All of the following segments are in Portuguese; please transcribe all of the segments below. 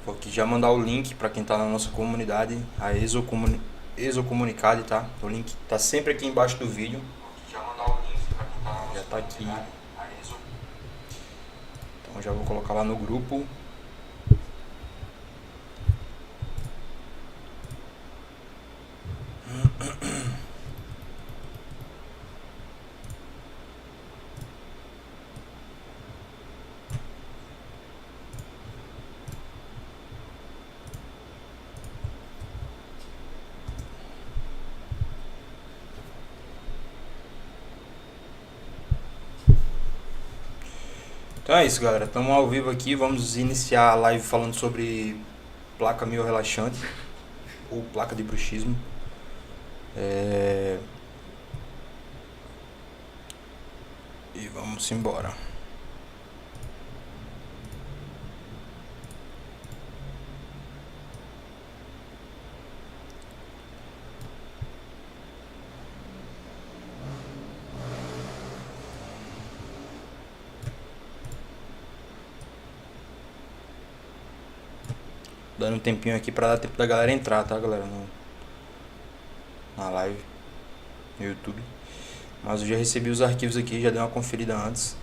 Vou aqui já mandar o link para quem está na nossa comunidade, a Exocomunicade, tá? O link tá sempre aqui embaixo do vídeo. Já mandar o link para quem tá na nossa comunidade, aqui. Então já vou colocar lá no grupo. Então é isso, galera. Estamos ao vivo aqui. Vamos iniciar a live falando sobre placa miorrelaxante ou placa de bruxismo. E vamos embora. Dando um tempinho aqui pra dar tempo da galera entrar, tá, galera? Na live no YouTube. Mas eu já recebi os arquivos aqui, já dei uma conferida antes.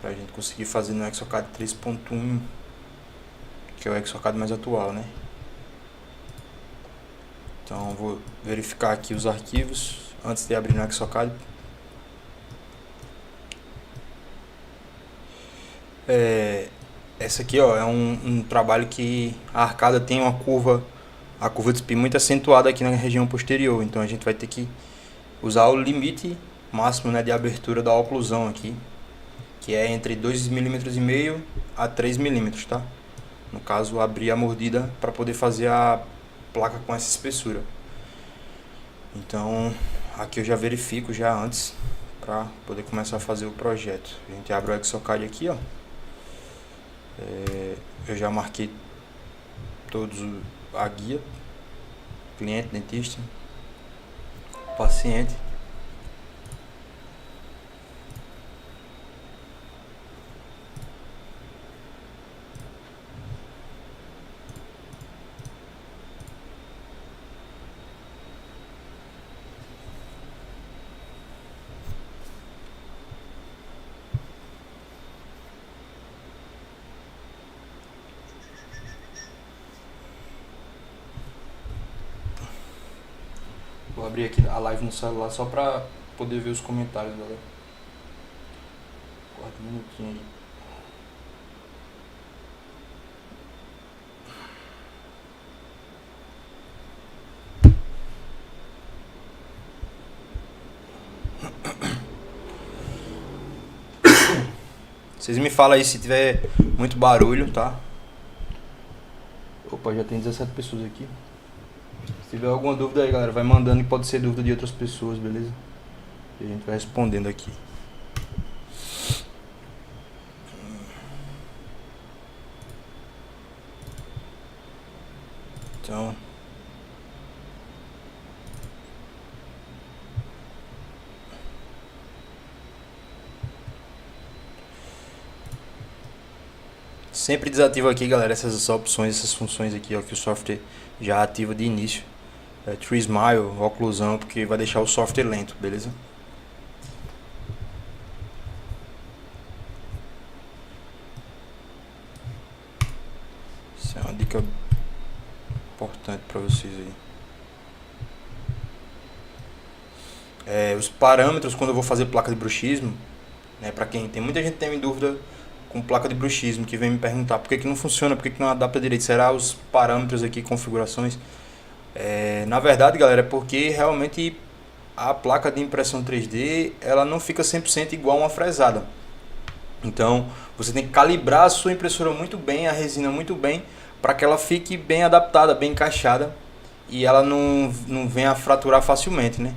Pra gente conseguir fazer no Exocad 3.1, que é o Exocad mais atual, né? Então vou verificar aqui os arquivos antes de abrir no Exocad. Essa aqui, ó, é um trabalho que a arcada tem a curva de spin muito acentuada aqui na região posterior. Então a gente vai ter que usar o limite máximo, né, de abertura da oclusão aqui, que é entre 2,5 mm a 3 mm, tá? No caso, abrir a mordida para poder fazer a placa com essa espessura. Então aqui eu já verifico já antes para poder começar a fazer o projeto. A gente abre o Exocad aqui, ó. Eu já marquei todos a guia: cliente, dentista, paciente. Vou abrir aqui a live no celular só pra poder ver os comentários, galera. Guarda um minutinho aí. Vocês me falam aí se tiver muito barulho, tá? Opa, já tem 17 pessoas aqui. Se tiver alguma dúvida aí, galera, vai mandando, e pode ser dúvida de outras pessoas, beleza? E a gente vai respondendo aqui. Então, sempre desativo aqui, galera, essas opções, essas funções aqui, ó, que o software já ativa de início. Tree Smile, oclusão, porque vai deixar o software lento, beleza? Isso é uma dica importante para vocês aí. Os parâmetros quando eu vou fazer placa de bruxismo, né, para quem tem muita gente que tem dúvida com placa de bruxismo, que vem me perguntar por que não funciona, por que não adapta direito, será os parâmetros aqui, configurações? Na verdade, galera, é porque realmente a placa de impressão 3D ela não fica 100% igual a uma fresada. Então você tem que calibrar a sua impressora muito bem, a resina muito bem, para que ela fique bem adaptada, bem encaixada e ela não venha a fraturar facilmente, né?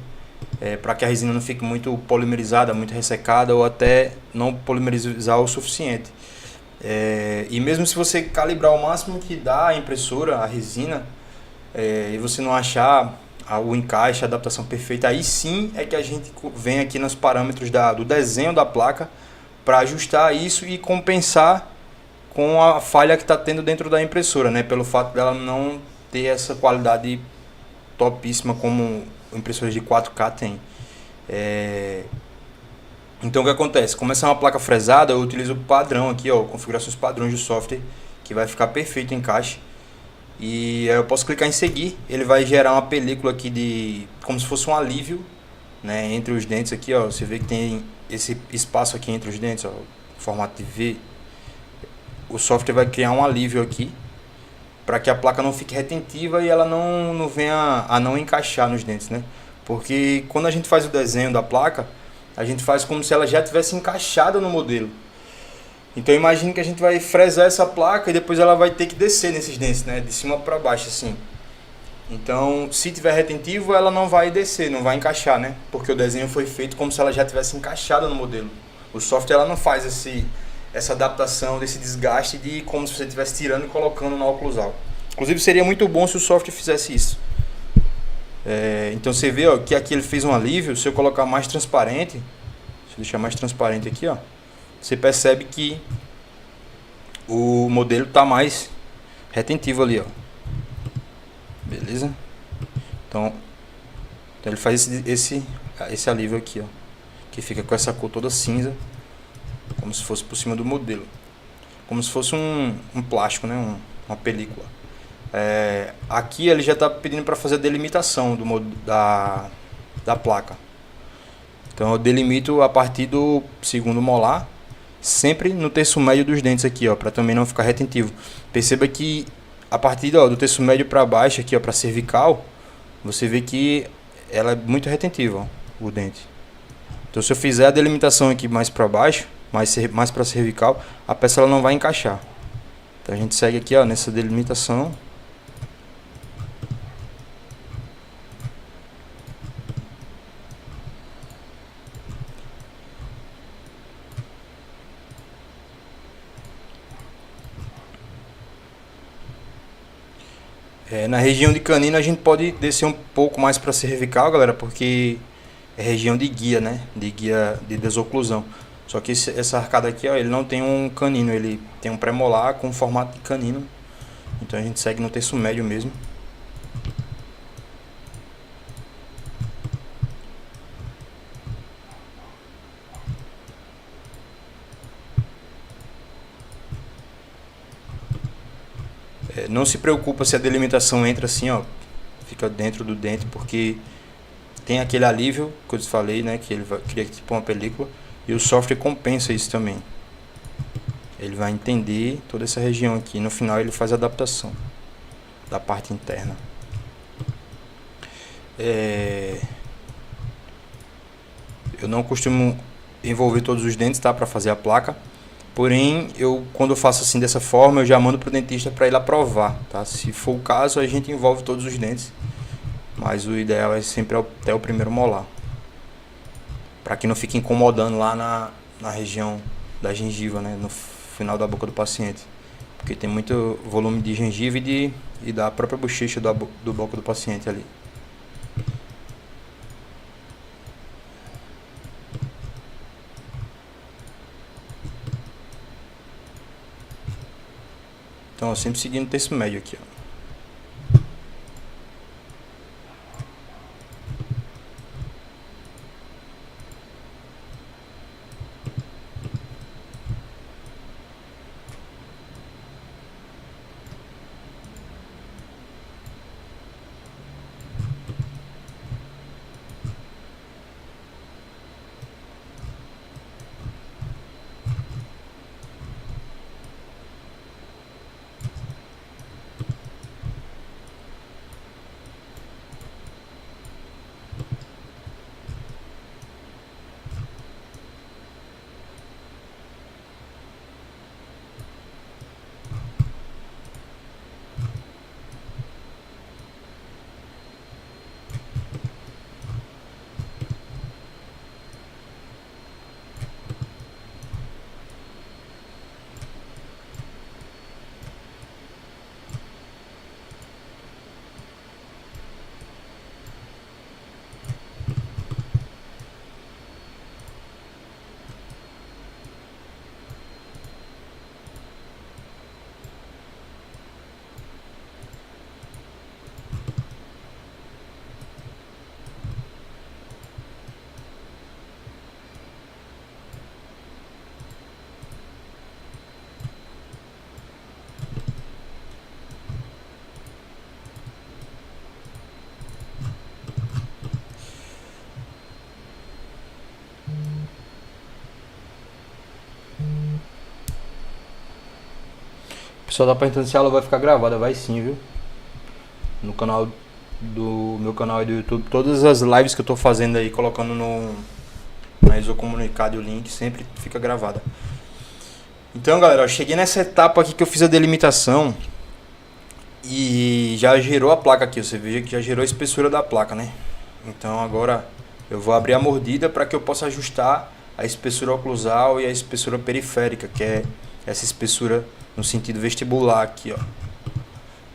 Para que a resina não fique muito polimerizada, muito ressecada, ou até não polimerizar o suficiente. E mesmo se você calibrar o máximo que dá a impressora, a resina, e você não achar o encaixe, a adaptação perfeita, aí sim é que a gente vem aqui nos parâmetros do desenho da placa para ajustar isso e compensar com a falha que está tendo dentro da impressora, né? Pelo fato dela não ter essa qualidade topíssima como impressoras de 4K tem. Então o que acontece? Como essa é uma placa fresada, eu utilizo o padrão aqui, ó, configurações padrões do software, que vai ficar perfeito o encaixe. E aí eu posso clicar em seguir, ele vai gerar uma película aqui de como se fosse um alívio, né, entre os dentes aqui, ó. Você vê que tem esse espaço aqui entre os dentes, ó, formato de V. O software vai criar um alívio aqui para que a placa não fique retentiva e ela não venha a não encaixar nos dentes, né? Porque quando a gente faz o desenho da placa, a gente faz como se ela já tivesse encaixada no modelo. Então imagine que a gente vai fresar essa placa e depois ela vai ter que descer nesses dentes, né? De cima para baixo assim. Então, se tiver retentivo, ela não vai descer, não vai encaixar, né? Porque o desenho foi feito como se ela já tivesse encaixada no modelo. O software ela não faz essa adaptação desse desgaste de como se você estivesse tirando e colocando na oclusal. Inclusive seria muito bom se o software fizesse isso. Então você vê, ó, que aqui ele fez um alívio. Se eu colocar mais transparente, deixa eu deixar mais transparente aqui, ó, você percebe que o modelo está mais retentivo ali, ó. Beleza? Então ele faz esse alívio aqui, ó, que fica com essa cor toda cinza, como se fosse por cima do modelo, como se fosse um plástico, né? Uma película. Aqui ele já está pedindo para fazer a delimitação da placa. Então eu delimito a partir do segundo molar, sempre no terço médio dos dentes aqui, ó, para também não ficar retentivo. Perceba que a partir do terço médio para baixo aqui, ó, para cervical, você vê que ela é muito retentiva, ó, o dente. Então se eu fizer a delimitação aqui mais para baixo, mais para cervical, a peça ela não vai encaixar. Então a gente segue aqui, ó, nessa delimitação. Na região de canino a gente pode descer um pouco mais para cervical, galera, porque é região de guia, né? De guia de desoclusão. Só que essa arcada aqui, ó, ele não tem um canino, ele tem um premolar com formato de canino. Então a gente segue no terço médio mesmo. Não se preocupa se a delimitação entra assim, ó, fica dentro do dente, porque tem aquele alívio que eu te falei, né, que ele cria tipo uma película, e o software compensa isso também. Ele vai entender toda essa região aqui, no final ele faz a adaptação da parte interna. Eu não costumo envolver todos os dentes, tá, para fazer a placa. Porém, quando eu faço assim dessa forma, eu já mando pro dentista para ele aprovar, tá? Se for o caso, a gente envolve todos os dentes, mas o ideal é sempre até o primeiro molar, para que não fique incomodando lá na região da gengiva, né? No final da boca do paciente, porque tem muito volume de gengiva e da própria bochecha do boca do paciente ali. Então, sempre seguindo o terço médio aqui, ó. pessoal tá perguntando se a aula vai ficar gravada. Vai sim, viu? No canal do meu canal aí do YouTube, todas as lives que eu tô fazendo aí, colocando na Exocomunicado o link, sempre fica gravada. Então, galera, eu cheguei nessa etapa aqui que eu fiz a delimitação e já gerou a placa aqui. Você veja que já gerou a espessura da placa, né? Então agora eu vou abrir a mordida para que eu possa ajustar a espessura oclusal e a espessura periférica, que é essa espessura no sentido vestibular aqui, ó.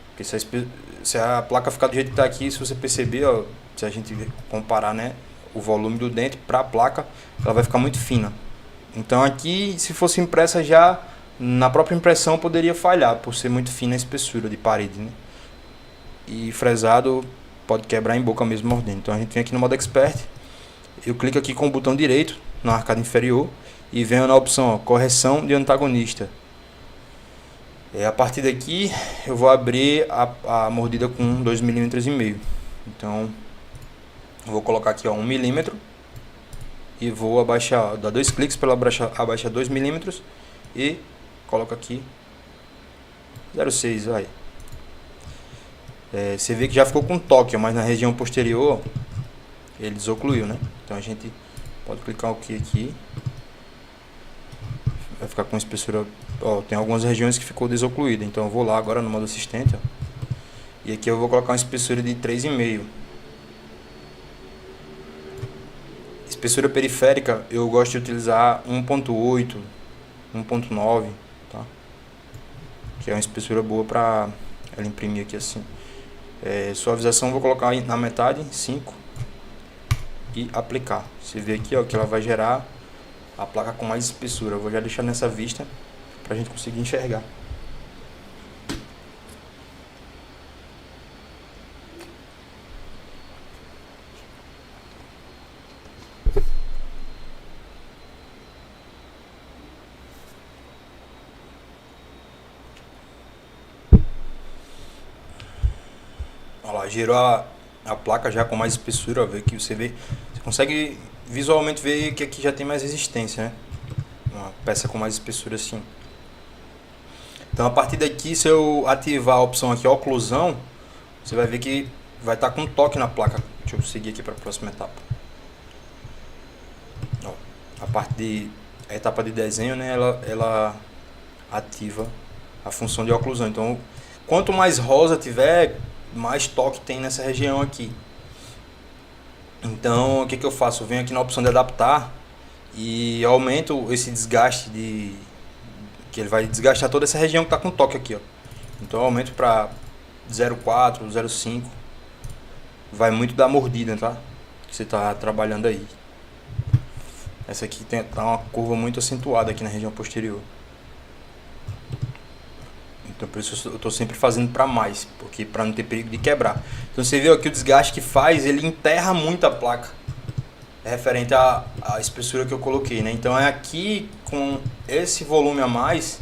Porque se a placa ficar do jeito que está aqui, se você perceber, ó, se a gente comparar, né, o volume do dente para a placa, ela vai ficar muito fina. Então aqui, se fosse impressa já, na própria impressão poderia falhar, por ser muito fina a espessura de parede, né? E fresado pode quebrar em boca mesmo mordendo. Então a gente vem aqui no modo Expert, eu clico aqui com o botão direito na arcada inferior e venho na opção, ó, correção de antagonista. A partir daqui eu vou abrir a mordida com 2,5 mm. Então eu vou colocar aqui, ó, 1 mm e vou abaixar, ó, dar 2 cliques para abaixar 2 mm e coloco aqui 0,6, vai. Você vê que já ficou com toque, mas na região posterior ele desocluiu, né? Então a gente pode clicar aqui, vai ficar com espessura, ó, tem algumas regiões que ficou desocluída, então eu vou lá agora no modo assistente, ó, e aqui eu vou colocar uma espessura de 3,5. Espessura periférica eu gosto de utilizar 1.8, 1.9, tá? Que é uma espessura boa para ela imprimir aqui assim. Suavização eu vou colocar na metade, 5, e aplicar. Você vê aqui, ó, que ela vai gerar a placa com mais espessura. Eu vou já deixar nessa vista pra gente conseguir enxergar. Olha lá, gerou a placa já com mais espessura, ó, que você consegue visualmente ver que aqui já tem mais resistência, né? Uma peça com mais espessura assim. Então a partir daqui, se eu ativar a opção aqui, oclusão, você vai ver que vai estar com toque na placa. Deixa eu seguir aqui para a próxima etapa. Ó, a etapa de desenho, né, ela ativa a função de oclusão. Então, quanto mais rosa tiver, mais toque tem nessa região aqui. Então, o que eu faço? Eu venho aqui na opção de adaptar e aumento esse desgaste que ele vai desgastar toda essa região que está com toque aqui, ó. Então eu aumento para 0,4, 0,5. Vai muito da mordida, tá? Que você está trabalhando aí. Essa aqui tá uma curva muito acentuada aqui na região posterior. Então por isso eu estou sempre fazendo para mais, porque para não ter perigo de quebrar. Então você viu aqui o desgaste que faz, ele enterra muito a placa. É referente à espessura que eu coloquei, né? Então é aqui com esse volume a mais,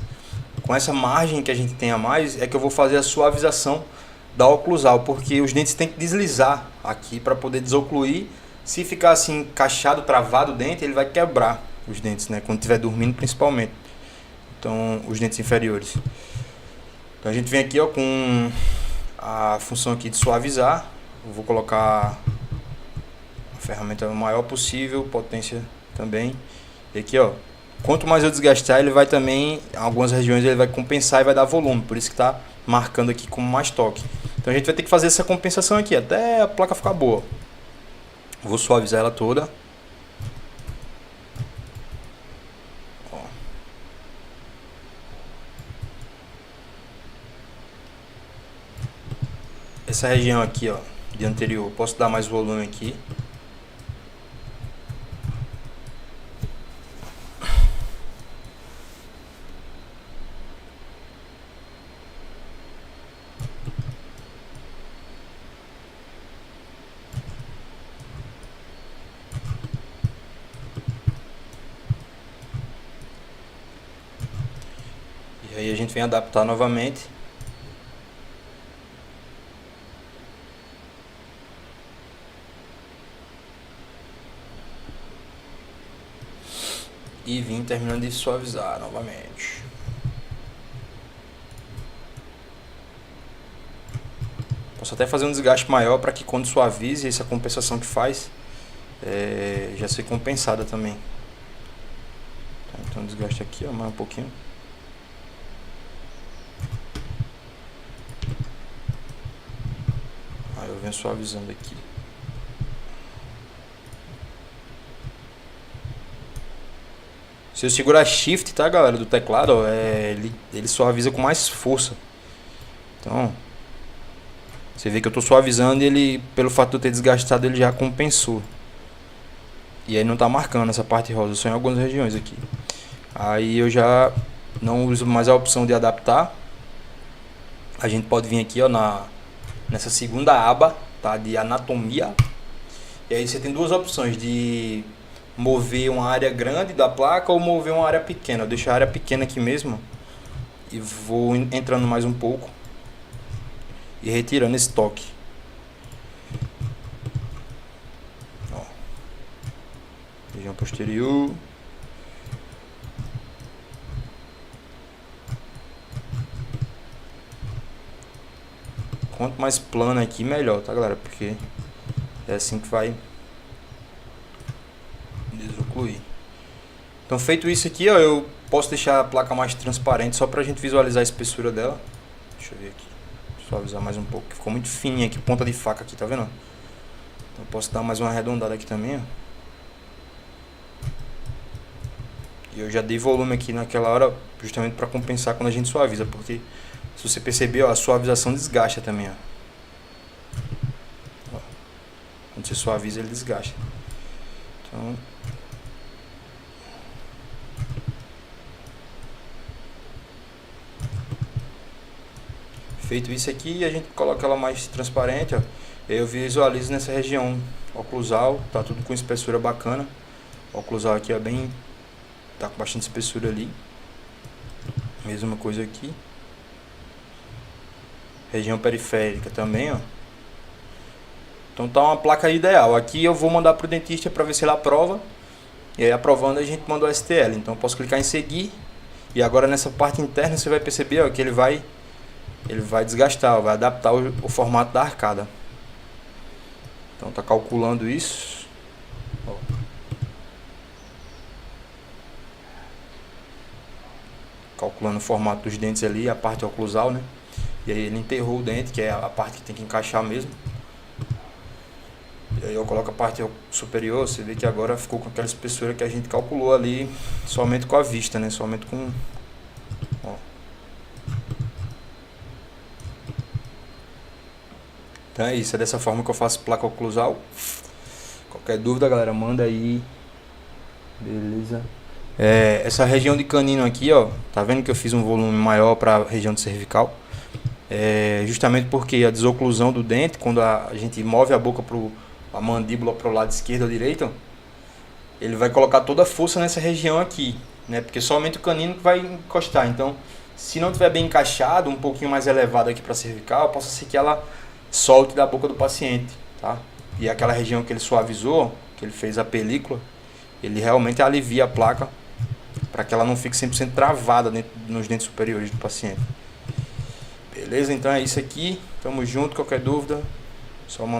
com essa margem que a gente tem a mais, é que eu vou fazer a suavização da oclusal, porque os dentes têm que deslizar aqui para poder desocluir. Se ficar assim encaixado, travado o dente, ele vai quebrar os dentes, né? Quando estiver dormindo, principalmente. Então os dentes inferiores. Então a gente vem aqui, ó, com a função aqui de suavizar. Eu vou colocar a ferramenta o maior possível, potência também. E aqui, ó, quanto mais eu desgastar, ele vai também, em algumas regiões ele vai compensar e vai dar volume, por isso que está marcando aqui como mais toque. Então a gente vai ter que fazer essa compensação aqui até a placa ficar boa. Vou suavizar ela toda. Ó. Essa região aqui, ó, de anterior, posso dar mais volume aqui. E aí a gente vem adaptar novamente. E vim terminando de suavizar novamente. Posso até fazer um desgaste maior para que quando suavize, essa compensação que faz já ser compensada também. Tá, então desgaste aqui, ó, mais um pouquinho. Aí eu venho suavizando aqui. Se eu segurar Shift, tá, galera, do teclado, ó, ele suaviza com mais força. Então, você vê que eu tô suavizando e ele, pelo fato de eu ter desgastado, ele já compensou. E aí não tá marcando essa parte rosa, só em algumas regiões aqui. Aí eu já não uso mais a opção de adaptar. A gente pode vir aqui, ó, nessa segunda aba, tá, de anatomia. E aí você tem duas opções de mover uma área grande da placa ou mover uma área pequena. Eu deixo a área pequena aqui mesmo e vou entrando mais um pouco e retirando esse toque. Ó, região posterior. Quanto mais plano aqui, melhor, tá, galera? Porque é assim que vai desocluir. Então, feito isso aqui, ó, eu posso deixar a placa mais transparente só pra gente visualizar a espessura dela. Deixa eu ver aqui. Suavizar mais um pouco, que ficou muito fininha aqui, ponta de faca aqui, tá vendo? Então, eu posso dar mais uma arredondada aqui também, ó. E eu já dei volume aqui naquela hora, justamente pra compensar quando a gente suaviza, porque se você perceber, ó, a suavização desgasta também, ó. Quando você suaviza, ele desgasta. Então, feito isso aqui, a gente coloca ela mais transparente, ó. Eu visualizo nessa região oclusal, tá tudo com espessura bacana. O oclusal aqui é bem, tá com bastante espessura ali. Mesma coisa aqui. Região periférica também, ó. Então tá uma placa ideal. Aqui eu vou mandar pro dentista para ver se ele aprova. E aí aprovando a gente manda o STL. Então eu posso clicar em seguir. E agora nessa parte interna você vai perceber, ó, que ele vai desgastar, ó, vai adaptar o formato da arcada. Então tá calculando isso. Ó. Calculando o formato dos dentes ali, a parte oclusal, né? E aí ele enterrou o dente, que é a parte que tem que encaixar mesmo. E aí eu coloco a parte superior, você vê que agora ficou com aquela espessura que a gente calculou ali, somente com a vista, né? Somente com... Ó. Então é isso, é dessa forma que eu faço placa oclusal. Qualquer dúvida, galera, manda aí. Beleza. Essa região de canino aqui, ó, tá vendo que eu fiz um volume maior para a região de cervical? Justamente porque a desoclusão do dente, quando a gente move a boca a mandíbula para o lado esquerdo ou direito, ele vai colocar toda a força nessa região aqui, né? Porque somente o canino que vai encostar. Então, se não tiver bem encaixado, um pouquinho mais elevado aqui para a cervical, possa ser que ela solte da boca do paciente, tá? E aquela região que ele suavizou, que ele fez a película, ele realmente alivia a placa para que ela não fique 100% travada nos dentes superiores do paciente. Beleza? Então é isso aqui. Tamo junto. Qualquer dúvida, só mandar.